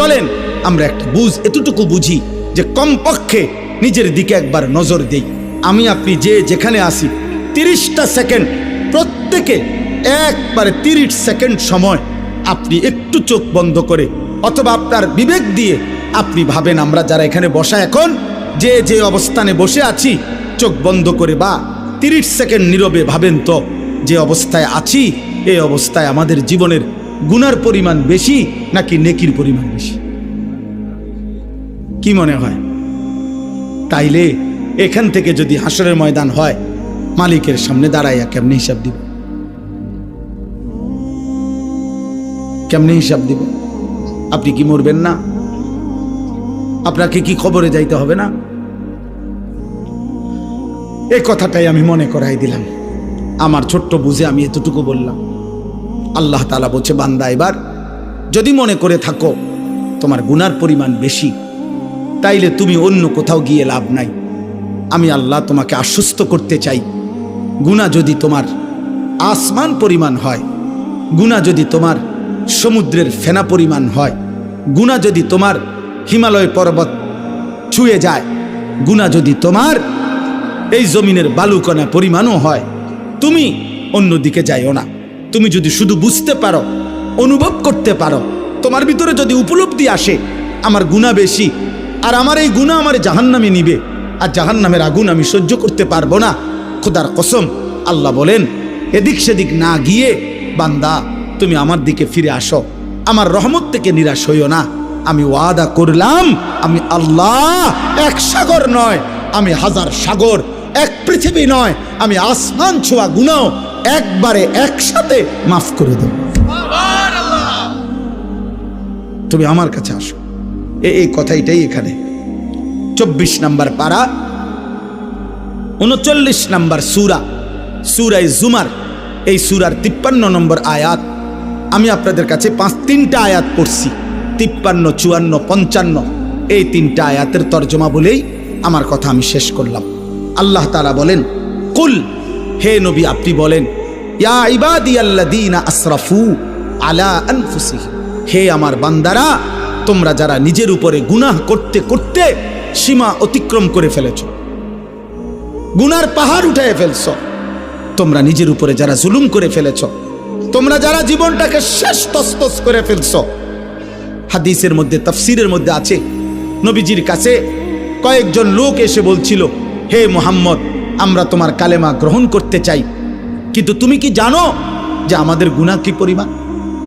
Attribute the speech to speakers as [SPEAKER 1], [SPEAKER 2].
[SPEAKER 1] চলেন আমরা একটা এতটুকু বুঝি যে কমপক্ষে নিজের দিকে একবার নজর দেই। আমি আপনি যেখানে আসি 30টা সেকেন্ড, প্রত্যেকে একবারে 30 সেকেন্ড সময় আপনি একটু চোখ বন্ধ করে অথবা আপনার বিবেক দিয়ে আপনি ভাবেন, আমরা যারা এখানে বসা এখন যে অবস্থানে বসে আছি, চোখ বন্ধ করে বা 30 সেকেন্ড নীরবে ভাবেন তো যে অবস্থায় আছি, এই অবস্থায় আমাদের জীবনের গুনার পরিমাণ বেশি নাকি নেকির পরিমাণ বেশি? কি মনে হয়? তাইলে এখান থেকে যদি হাসরের ময়দান হয়, মালিকের সামনে দাঁড়াইয়া কেমনে হিসাব দিব? কেমনে হিসাব দিব? আপনি কি মরবেন না? আপনাকে কি খবরে যাইতে হবে না? এই কথাটাই আমি মনে করাই দিলাম। আমার ছোট্ট বুঝে আমি এতটুকু বললাম। আল্লাহ তাআলা বলছে, বান্দা এবার যদি মনে করে থাকো তোমার গুনার পরিমাণ বেশি, তাইলে তুমি অন্য কোথাও গিয়ে লাভ নাই। আমি আল্লাহ তোমাকে আশ্বস্ত করতে চাই, গুনাহ যদি তোমার আসমান পরিমাণ হয়, গুনাহ যদি তোমার সমুদ্রের ফেনা পরিমাণ হয়, গুনাহ যদি তোমার হিমালয় পর্বত ছুঁয়ে যায়, গুনাহ যদি তোমার এই জমিনের বালুকণা পরিমাণও হয়, তুমি অন্যদিকে যাইও না। তুমি যদি শুধু বুঝতে পারো, অনুভব করতে পারো, তোমার ভিতরে যদি উপলব্ধি আসে আমার গুনাহ বেশি আর আমার এই গুনাহ আমার জাহান্নামে নিবে আর জাহান্নামের আগুন আমি সহ্য করতে পারবো না, খোদার কসম আল্লাহ বলেন এদিক সেদিক না গিয়ে বান্দা তুমি আমার দিকে ফিরে আসো, আমার রহমত থেকে নিরাশ হইও না। আমি ওয়াদা করলাম, আমি আল্লাহ এক সাগর নয়, আমি হাজার সাগর, এক পৃথিবী নয়, আমি আসমান ছোঁয়া গুনাহ একবারে একসাথে মাফ করে দেব। তুমি আমার কাছে আসো। এই কথাইটাই এখানে 24 নম্বর পারা 39 নম্বর সূরা জুমার, এই সূরার 53 নম্বর আয়াত। আমি আপনাদের কাছে 3টা আয়াত পড়ছি, 53, 54, 55। এই 3টা আয়াতের তর্জমা বলেই আমার কথা আমি শেষ করলাম। আল্লাহ তাআলা বলেন, কুল, হে নবী আপনি বলেন, ইয়া ইবাদিয়াল্লাযীনা আসরাফু আলা আনফুসিহিম, হে আমার বান্দারা, তোমরা যারা নিজের উপরে গুনাহ করতে করতে সীমা অতিক্রম করে ফেলেছ, গুনার পাহাড় উঠায় ফেলছ, তোমরা নিজের উপরে যারা জুলুম করে ফেলেছ, তোমরা যারা জীবনটাকে শেষ তসতস করে ফেলছ। হাদিসের মধ্যে, তাফসীরের মধ্যে আছে, নবীজির কাছে কয়েকজন লোক এসে বলছিল, হে মুহাম্মদ, আমরা তোমার কালেমা গ্রহণ করতে চাই, কিন্তু তুমি কি জানো যে আমাদের গুনাহ কি পরিমাণ?